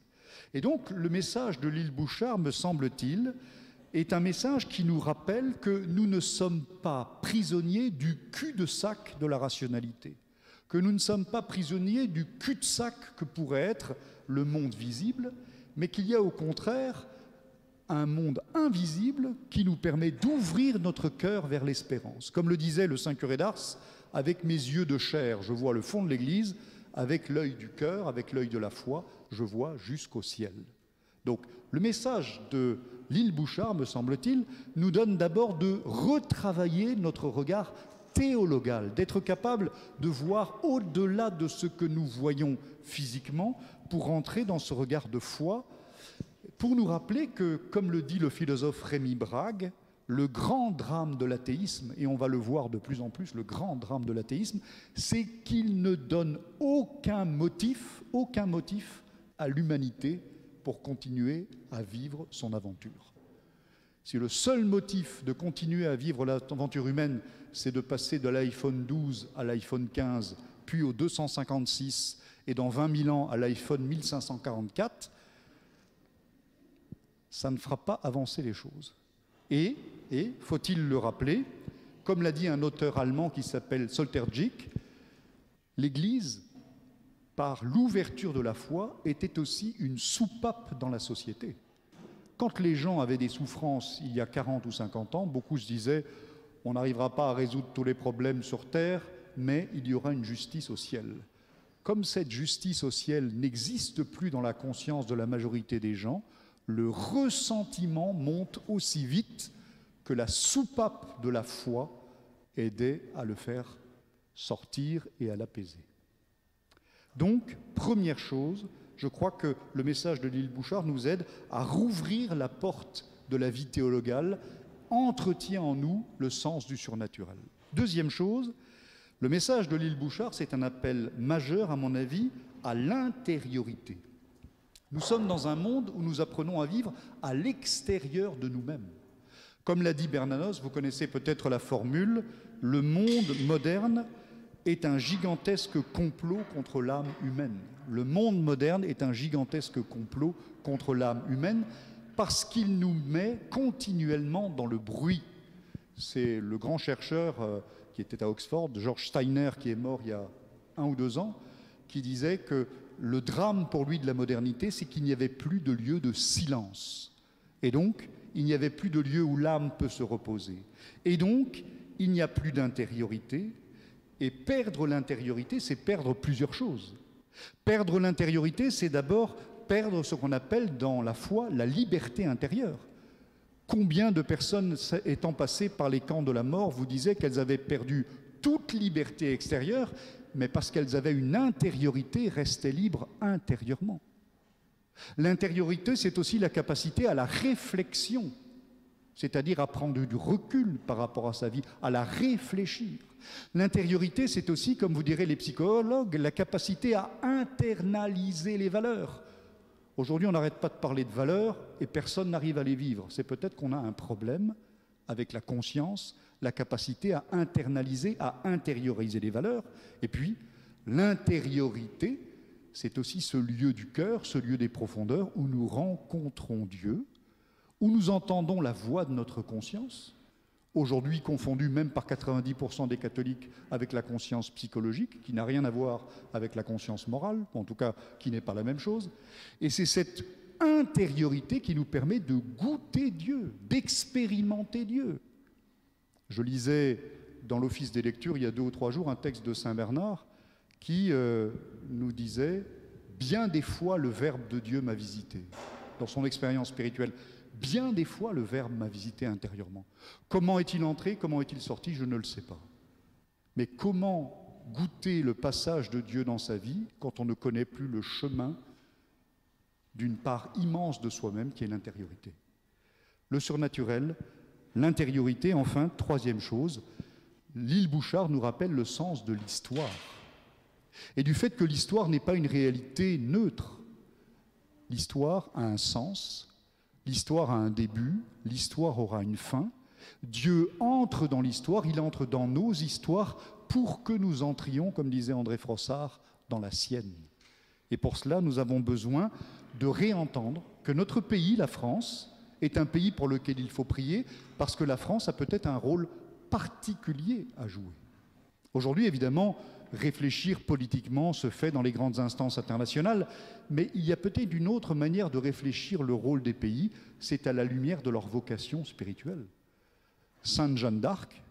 Et donc, le message de l'île Bouchard, me semble-t-il, est un message qui nous rappelle que nous ne sommes pas prisonniers du cul-de-sac de la rationalité, que nous ne sommes pas prisonniers du cul-de-sac que pourrait être le monde visible, mais qu'il y a au contraire un monde invisible qui nous permet d'ouvrir notre cœur vers l'espérance. Comme le disait le Saint Curé d'Ars, avec mes yeux de chair, je vois le fond de l'Église, avec l'œil du cœur, avec l'œil de la foi, je vois jusqu'au ciel. Donc, le message de l'île Bouchard, me semble-t-il, nous donne d'abord de retravailler notre regard théologal, d'être capable de voir au-delà de ce que nous voyons physiquement pour entrer dans ce regard de foi, pour nous rappeler que, comme le dit le philosophe Rémi Brague, le grand drame de l'athéisme, et on va le voir de plus en plus, le grand drame de l'athéisme, c'est qu'il ne donne aucun motif à l'humanité pour continuer à vivre son aventure. Si le seul motif de continuer à vivre l'aventure humaine, c'est de passer de l'iPhone 12 à l'iPhone 15, puis au 256, et dans 20 000 ans à l'iPhone 1544, ça ne fera pas avancer les choses. Et faut-il le rappeler, comme l'a dit un auteur allemand qui s'appelle Solterjic, l'Église, par l'ouverture de la foi, était aussi une soupape dans la société. Quand les gens avaient des souffrances il y a 40 ou 50 ans, beaucoup se disaient « on n'arrivera pas à résoudre tous les problèmes sur Terre, mais il y aura une justice au ciel ». Comme cette justice au ciel n'existe plus dans la conscience de la majorité des gens, le ressentiment monte aussi vite que la soupape de la foi aidait à le faire sortir et à l'apaiser. Donc, première chose, je crois que le message de l'île Bouchard nous aide à rouvrir la porte de la vie théologale, entretient en nous le sens du surnaturel. Deuxième chose, le message de l'île Bouchard, c'est un appel majeur, à mon avis, à l'intériorité. Nous sommes dans un monde où nous apprenons à vivre à l'extérieur de nous-mêmes. Comme l'a dit Bernanos, vous connaissez peut-être la formule, le monde moderne est un gigantesque complot contre l'âme humaine. Le monde moderne est un gigantesque complot contre l'âme humaine parce qu'il nous met continuellement dans le bruit. C'est le grand chercheur qui était à Oxford, George Steiner, qui est mort il y a 1 ou 2 ans, qui disait que le drame pour lui de la modernité, c'est qu'il n'y avait plus de lieu de silence. Et donc, il n'y avait plus de lieu où l'âme peut se reposer. Et donc, il n'y a plus d'intériorité. Et perdre l'intériorité, c'est perdre plusieurs choses. Perdre l'intériorité, c'est d'abord perdre ce qu'on appelle dans la foi la liberté intérieure. Combien de personnes étant passées par les camps de la mort vous disaient qu'elles avaient perdu toute liberté extérieure, mais parce qu'elles avaient une intériorité, restaient libres intérieurement. L'intériorité, c'est aussi la capacité à la réflexion, c'est-à-dire à prendre du recul par rapport à sa vie, à la réfléchir. L'intériorité, c'est aussi, comme vous diraient les psychologues, la capacité à internaliser les valeurs. Aujourd'hui, on n'arrête pas de parler de valeurs et personne n'arrive à les vivre. C'est peut-être qu'on a un problème avec la conscience, la capacité à internaliser, à intérioriser les valeurs. Et puis, l'intériorité, c'est aussi ce lieu du cœur, ce lieu des profondeurs où nous rencontrons Dieu, où nous entendons la voix de notre conscience, aujourd'hui confondue même par 90% des catholiques avec la conscience psychologique, qui n'a rien à voir avec la conscience morale, ou en tout cas qui n'est pas la même chose. Et c'est cette intériorité qui nous permet de goûter Dieu, d'expérimenter Dieu. Je lisais dans l'office des lectures il y a 2 ou 3 jours un texte de Saint Bernard qui nous disait « Bien des fois le Verbe de Dieu m'a visité » dans son expérience spirituelle. Bien des fois, le Verbe m'a visité intérieurement. Comment est-il entré, comment est-il sorti, je ne le sais pas. Mais comment goûter le passage de Dieu dans sa vie quand on ne connaît plus le chemin d'une part immense de soi-même qui est l'intériorité. Le surnaturel, l'intériorité, enfin, troisième chose, l'île Bouchard nous rappelle le sens de l'histoire et du fait que l'histoire n'est pas une réalité neutre. L'histoire a un sens. L'histoire a un début, l'histoire aura une fin. Dieu entre dans l'histoire, il entre dans nos histoires pour que nous entrions, comme disait André Frossard, dans la sienne. Et pour cela, nous avons besoin de réentendre que notre pays, la France, est un pays pour lequel il faut prier, parce que la France a peut-être un rôle particulier à jouer. Aujourd'hui, évidemment, réfléchir politiquement se fait dans les grandes instances internationales, mais il y a peut-être une autre manière de réfléchir le rôle des pays, c'est à la lumière de leur vocation spirituelle. Sainte Jeanne d'Arc,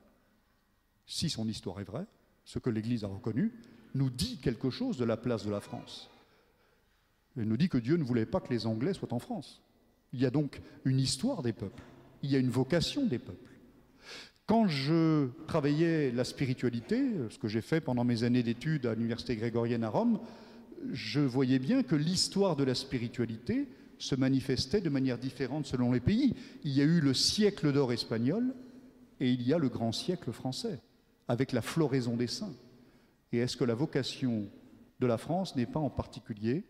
si son histoire est vraie, ce que l'Église a reconnu, nous dit quelque chose de la place de la France. Elle nous dit que Dieu ne voulait pas que les Anglais soient en France. Il y a donc une histoire des peuples, il y a une vocation des peuples. Quand je travaillais la spiritualité, ce que j'ai fait pendant mes années d'études à l'Université grégorienne à Rome, je voyais bien que l'histoire de la spiritualité se manifestait de manière différente selon les pays. Il y a eu le siècle d'or espagnol et il y a le grand siècle français, avec la floraison des saints. Et est-ce que la vocation de la France n'est pas en particulier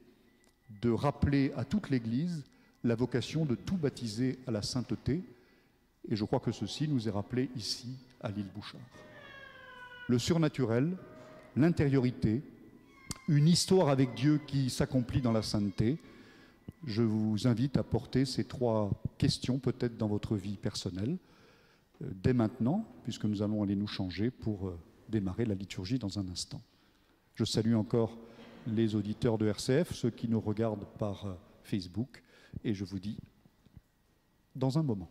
de rappeler à toute l'Église la vocation de tout baptiser à la sainteté? Et je crois que ceci nous est rappelé ici, à l'île Bouchard. Le surnaturel, l'intériorité, une histoire avec Dieu qui s'accomplit dans la sainteté. Je vous invite à porter ces 3 questions peut-être dans votre vie personnelle, dès maintenant, puisque nous allons aller nous changer pour démarrer la liturgie dans un instant. Je salue encore les auditeurs de RCF, ceux qui nous regardent par Facebook, et je vous dis dans un moment.